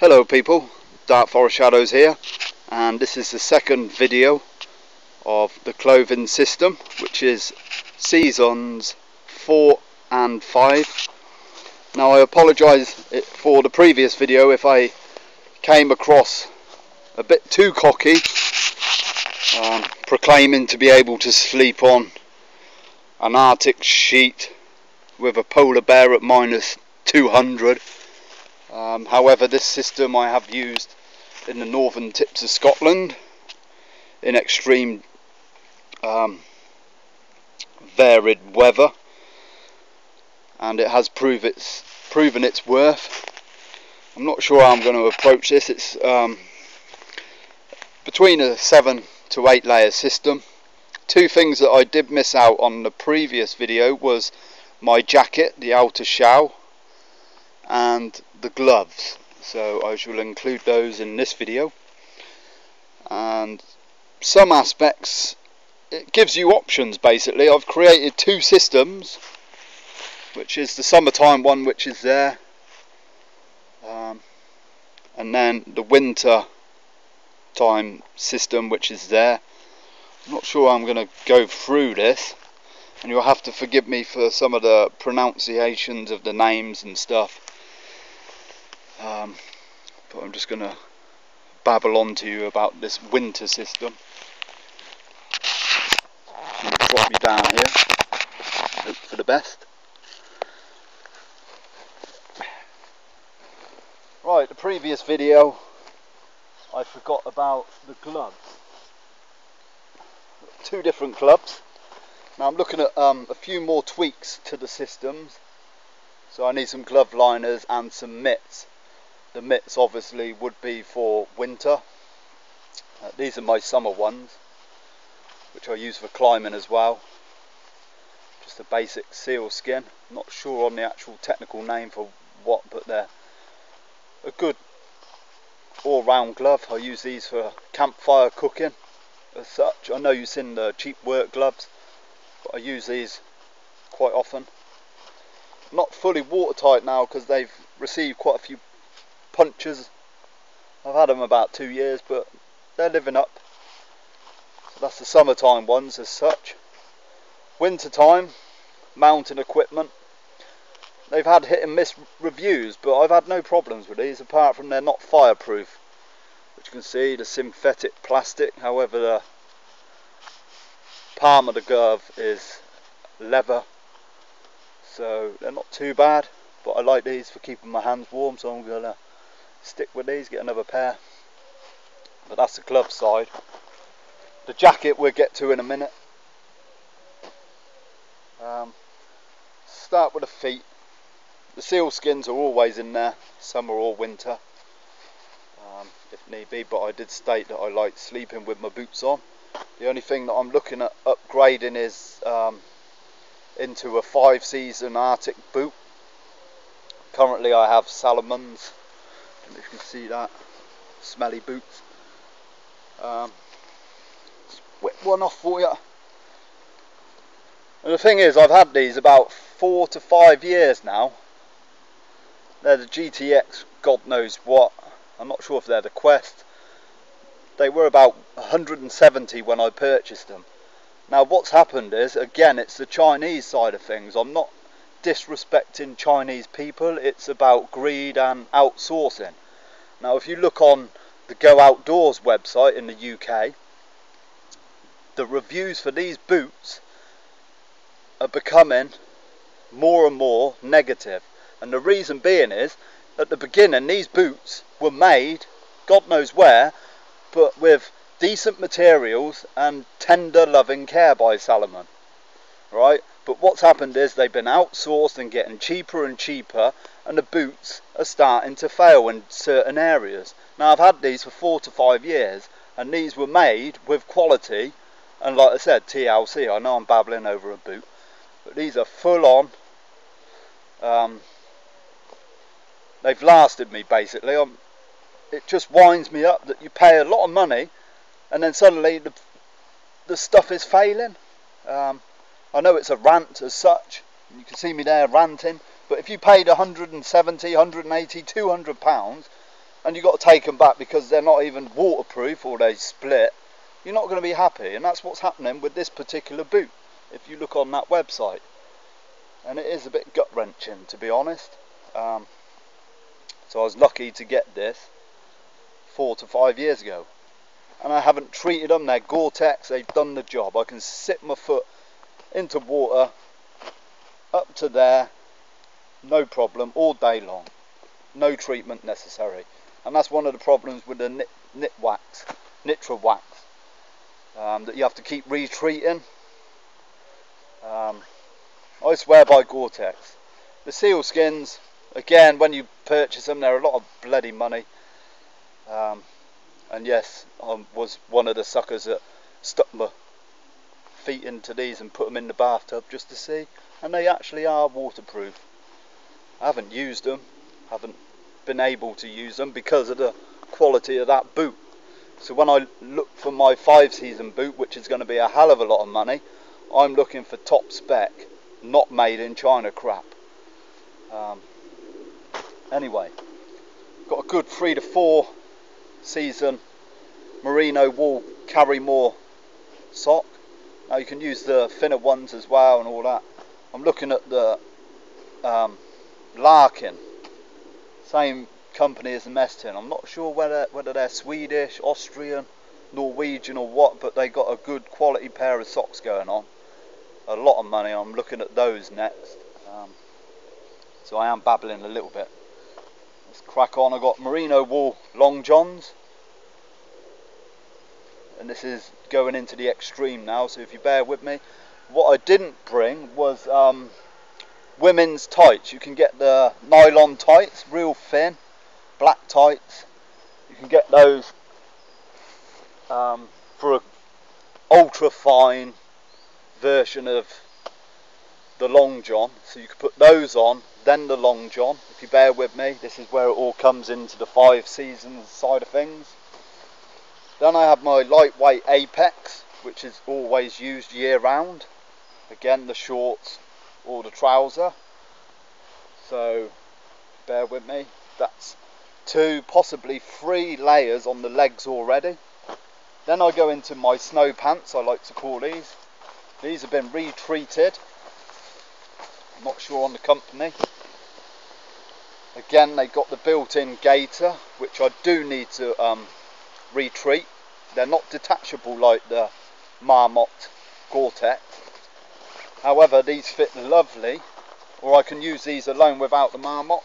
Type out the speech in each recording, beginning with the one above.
Hello people, Dark Forest Shadows here, and this is the second video of the clothing system, which is seasons 4 and 5. Now I apologise for the previous video if I came across a bit too cocky, proclaiming to be able to sleep on an Arctic sheet with a polar bear at -200. However, this system I have used in the northern tips of Scotland in extreme varied weather, and it has proven its worth. I'm not sure how I'm going to approach this. It's between a 7 to 8 layer system. Two things that I did miss out on the previous video was my jacket, the outer shell, and the gloves, so I shall include those in this video. And some aspects, it gives you options basically. I've created two systems, which is the summertime one, which is there, and then the winter time system, which is there. I'm not sure I'm going to go through this, and you'll have to forgive me for some of the pronunciations of the names and stuff. But I'm just going to babble on to you about this winter system. I'm going to drop me down here, hope for the best. Right, the previous video I forgot about the gloves. Two different gloves. Now I'm looking at a few more tweaks to the systems, so I need some glove liners and some mitts. The mitts obviously would be for winter. These are my summer ones, which I use for climbing as well. Just a basic seal skin. Not sure on the actual technical name for what, but they're a good all-round glove. I use these for campfire cooking as such. I know you've seen the cheap work gloves, but I use these quite often. Not fully watertight now because they've received quite a few punctures. I've had them about 2 years, but they're living up. So that's the summertime ones as such. Wintertime mountain equipment, they've had hit and miss reviews, but I've had no problems with these, apart from they're not fireproof, which you can see the synthetic plastic. However, the palm of the glove is leather, so they're not too bad. But I like these for keeping my hands warm, so I'm gonna stick with these, get another pair. But that's the glove side. The jacket we'll get to in a minute. Start with the feet. The seal skins are always in there, summer or winter, if need be, but I did state that I like sleeping with my boots on. The only thing that I'm looking at upgrading is into a 5-season Arctic boot. Currently I have Salomons, I don't know if you can see that, smelly boots. Let's whip one off for you. And the thing is, I've had these about 4 to 5 years now. They're the GTX God knows what. I'm not sure if they're the Quest. They were about 170 when I purchased them. Now what's happened is, again, it's the Chinese side of things. I'm not disrespecting Chinese people, it's about greed and outsourcing. Now if you look on the Go Outdoors website in the UK, the reviews for these boots are becoming more and more negative, and the reason being is, at the beginning these boots were made God knows where, but with decent materials and tender loving care by Salomon, right? But what's happened is they've been outsourced and getting cheaper and cheaper, and the boots are starting to fail in certain areas. Now I've had these for 4 to 5 years, and these were made with quality, and like I said, TLC. I know I'm babbling over a boot, but these are full on. They've lasted me basically. It just winds me up that you pay a lot of money, and then suddenly the stuff is failing. I know it's a rant as such, you can see me there ranting, but if you paid 170, 180, 200 pounds and you've got to take them back because they're not even waterproof or they split, you're not going to be happy. And that's what's happening with this particular boot if you look on that website. And it is a bit gut wrenching, to be honest. So I was lucky to get this 4 to 5 years ago, and I haven't treated them. They're Gore-Tex, they've done the job. I can sit my foot into water up to there, no problem, all day long, no treatment necessary. And that's one of the problems with the Nitra wax, that you have to keep retreating. I swear by Gore-Tex. The seal skins, again, when you purchase them, they're a lot of bloody money. And yes, I was one of the suckers that stuck my feet into these and put them in the bathtub just to see, and they actually are waterproof. I haven't used them, haven't been able to use them because of the quality of that boot. So when I look for my 5-season boot, which is going to be a hell of a lot of money, I'm looking for top spec, not made in China crap. Anyway, got a good 3 to 4 season merino wool carry more sock. Now you can use the thinner ones as well and all that. I'm looking at the Larkin, same company as the mess tin. I'm not sure whether they're Swedish, Austrian, Norwegian or what, but they got a good quality pair of socks going on. A lot of money. I'm looking at those next. So I am babbling a little bit. Let's crack on. I got merino wool long johns, and this is going into the extreme now, so if you bear with me. What I didn't bring was women's tights. You can get the nylon tights, real thin, black tights. You can get those for an ultra fine version of the long john. So you can put those on, then the long john. If you bear with me, this is where it all comes into the 5 seasons side of things. Then I have my lightweight Apex, which is always used year round. Again, the shorts or the trouser. So bear with me, that's 2, possibly 3 layers on the legs already. Then I go into my snow pants, I like to call these. These have been retreated. I'm not sure on the company. Again, they got the built-in gaiter, which I do need to retreat. They're not detachable like the Marmot Gore-Tex. However, these fit lovely, or I can use these alone without the Marmot,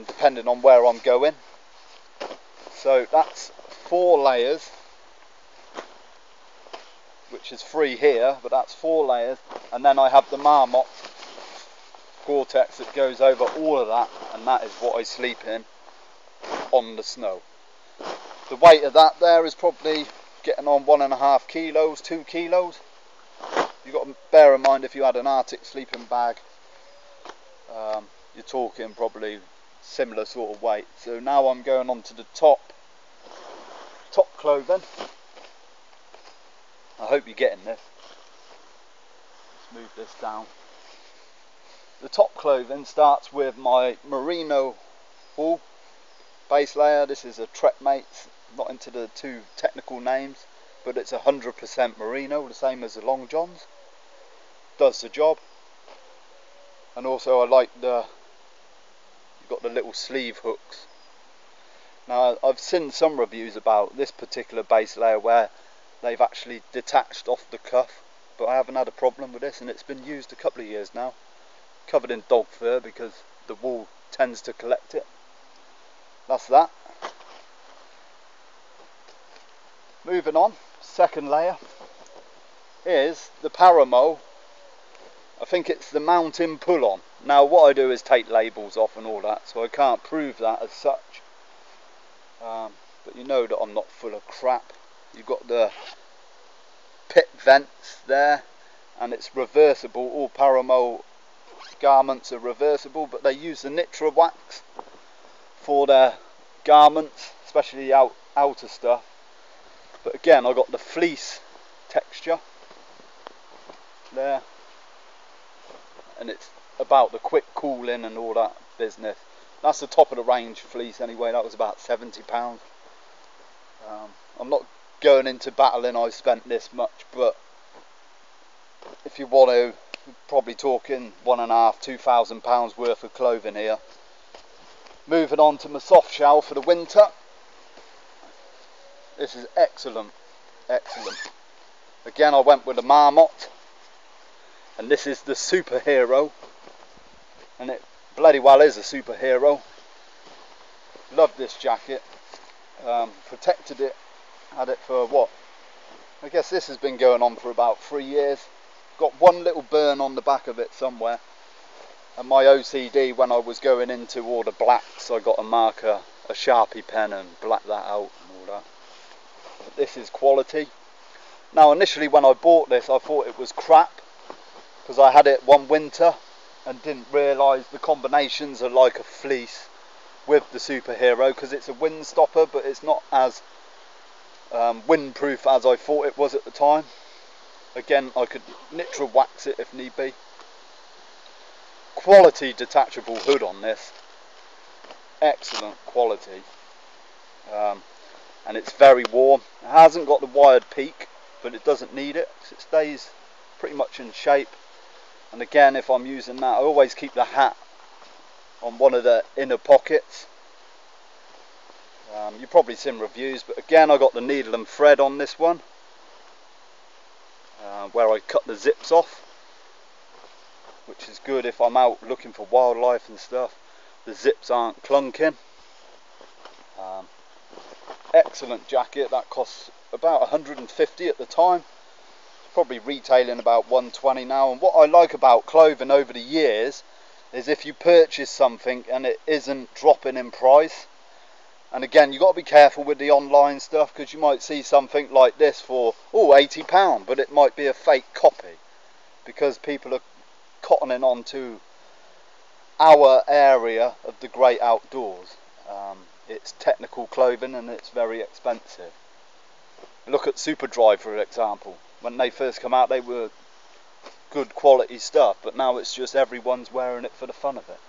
depending on where I'm going. So that's 4 layers, which is 3 here, but that's 4 layers. And then I have the Marmot Gore-Tex that goes over all of that, and that is what I sleep in on the snow. The weight of that there is probably getting on 1.5 kilos, 2 kilos. You've got to bear in mind, if you had an Arctic sleeping bag, you're talking probably similar sort of weight. So now I'm going on to the top clothing. I hope you're getting this. Let's move this down. The top clothing starts with my merino wool base layer. This is a Trek Mates, not into the too technical names, but it's 100% merino, the same as the long johns. Does the job. And also I like you've got the little sleeve hooks. Now I've seen some reviews about this particular base layer where they've actually detached off the cuff, but I haven't had a problem with this, and it's been used a couple of years now. Covered in dog fur because the wool tends to collect it. That's that. Moving on, second layer is the Paramo. I think it's the mountain pull-on. Now what I do is take labels off and all that, so I can't prove that as such. But you know that I'm not full of crap. You've got the pit vents there, and it's reversible. All Paramo garments are reversible, but they use the Nitra wax for their garments, especially the outer stuff. But again, I got the fleece texture there, and it's about the quick cooling and all that business. That's the top of the range fleece anyway. That was about £70. I'm not going into battling I spent this much, but if you want to, you're probably talking £1,500–2,000 worth of clothing here. Moving on to my soft shell for the winter. This is excellent, excellent. Again, I went with a Marmot, and this is the superhero, and it bloody well is a superhero. Love this jacket. Protected it, had it for what? I guess this has been going on for about 3 years. Got one little burn on the back of it somewhere. And my OCD, when I was going into all the blacks, I got a marker, a Sharpie pen, and blacked that out and all that. But this is quality. Now initially when I bought this, I thought it was crap, because I had it one winter and didn't realise the combinations are like a fleece with the superhero, because it's a wind stopper, but it's not as windproof as I thought it was at the time. Again, I could nitra wax it if need be. Quality detachable hood on this, excellent quality, and it's very warm. It hasn't got the wired peak, but it doesn't need it, because it stays pretty much in shape. And again, if I'm using that, I always keep the hat on one of the inner pockets. You've probably seen reviews, but again, I got the needle and thread on this one, where I cut the zips off, which is good if I'm out looking for wildlife and stuff. The zips aren't clunking. Excellent jacket. That costs about 150 at the time. Probably retailing about 120 now. And what I like about clothing over the years is if you purchase something and it isn't dropping in price. And again, you've got to be careful with the online stuff, because you might see something like this for £80, but it might be a fake copy, because people are cottoning on to our area of the great outdoors. It's technical clothing and it's very expensive. Look at Superdry, for example. When they first come out, they were good quality stuff, but now it's just everyone's wearing it for the fun of it.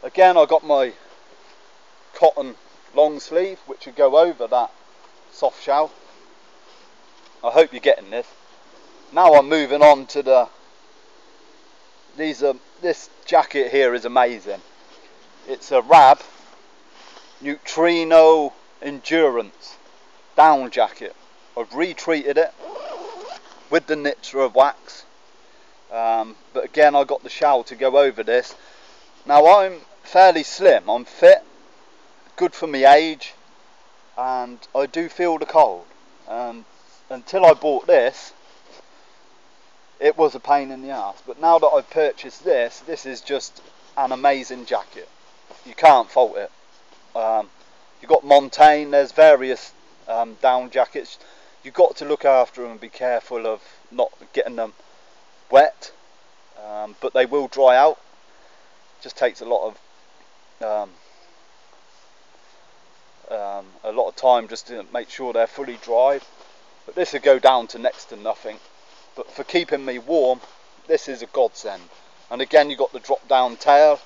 Again, I got my cotton long sleeve, which would go over that soft shell. I hope you're getting this. Now I'm moving on to this jacket here is amazing. It's a Rab Neutrino Endurance down jacket. I've retreated it with the nitra wax, but again, I got the shell to go over this. Now I'm fairly slim, I'm fit, good for my age, and I do feel the cold. And until I bought this, it was a pain in the ass. But now that I've purchased this, this is just an amazing jacket. You can't fault it. You've got Montaigne, there's various down jackets. You've got to look after them and be careful of not getting them wet, but they will dry out. Just takes a lot of time just to make sure they're fully dried. But this would go down to next to nothing. But for keeping me warm, this is a godsend. And again, you've got the drop down tail.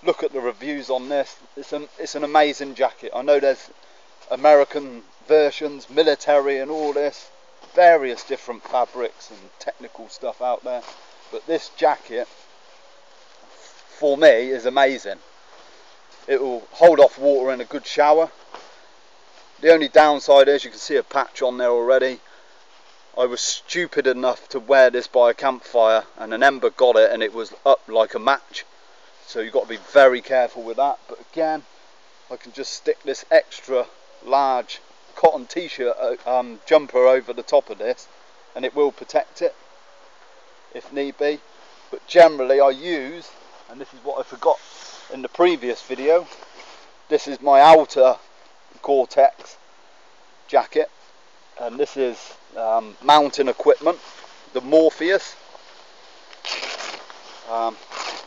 Look at the reviews on this. It's an amazing jacket. I know there's American versions, military and all this, various different fabrics and technical stuff out there, but this jacket for me is amazing. It will hold off water in a good shower. The only downside is you can see a patch on there already. I was stupid enough to wear this by a campfire, and an ember got it and it was up like a match, so you've got to be very careful with that. But again, I can just stick this extra large cotton t-shirt jumper over the top of this, and it will protect it if need be. But generally I use, and this is what I forgot in the previous video, this is my outer Gore-Tex jacket, and this is mountain equipment, the Morpheus.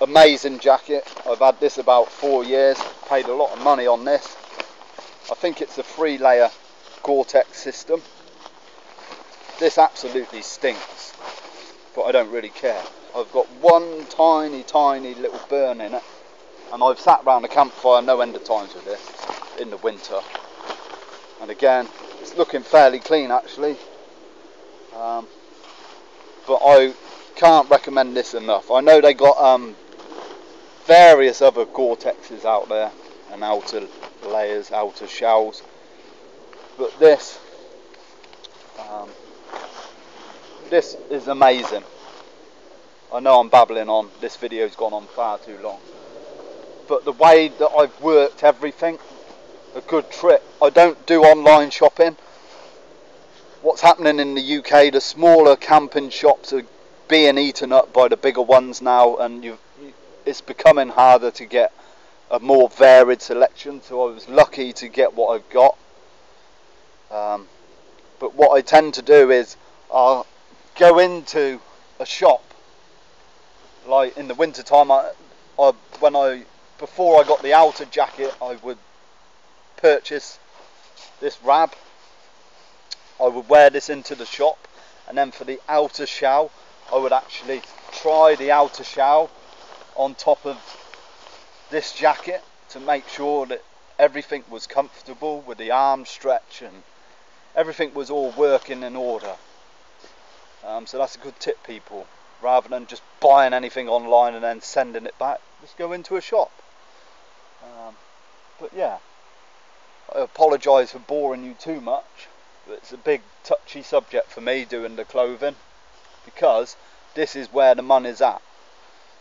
Amazing jacket. I've had this about 4 years, paid a lot of money on this. I think it's a 3-layer Gore-Tex system. This absolutely stinks, but I don't really care. I've got one tiny little burn in it, and I've sat around a campfire no end of times with this in the winter, and again it's looking fairly clean actually, but I can't recommend this enough. I know they got various other Gore-Texes out there and outer layers, outer shells, but this is amazing. I know I'm babbling on, this video's gone on far too long, but the way that I've worked everything, a good trip. I don't do online shopping. What's happening in the UK, the smaller camping shops are being eaten up by the bigger ones now, and it's becoming harder to get a more varied selection, so I was lucky to get what I've got. But what I tend to do is I'll go into a shop, like in the winter time, before I got the outer jacket, I would purchase this wrap. I would wear this into the shop, and then for the outer shell I would actually try the outer shell on top of this jacket to make sure that everything was comfortable with the arm stretch and everything was all working in order. So that's a good tip, people. Rather than just buying anything online and then sending it back, just go into a shop. But yeah, I apologise for boring you too much. It's a big touchy subject for me doing the clothing, because this is where the money's at.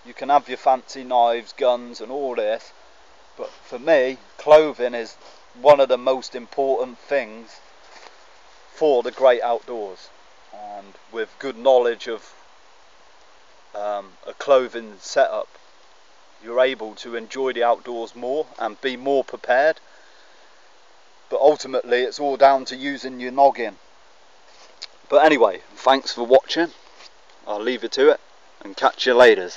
You can have your fancy knives, guns and all this, but for me clothing is one of the most important things for the great outdoors, and with good knowledge of a clothing setup, you're able to enjoy the outdoors more and be more prepared. But ultimately it's all down to using your noggin. But anyway, thanks for watching. I'll leave you to it and catch you later.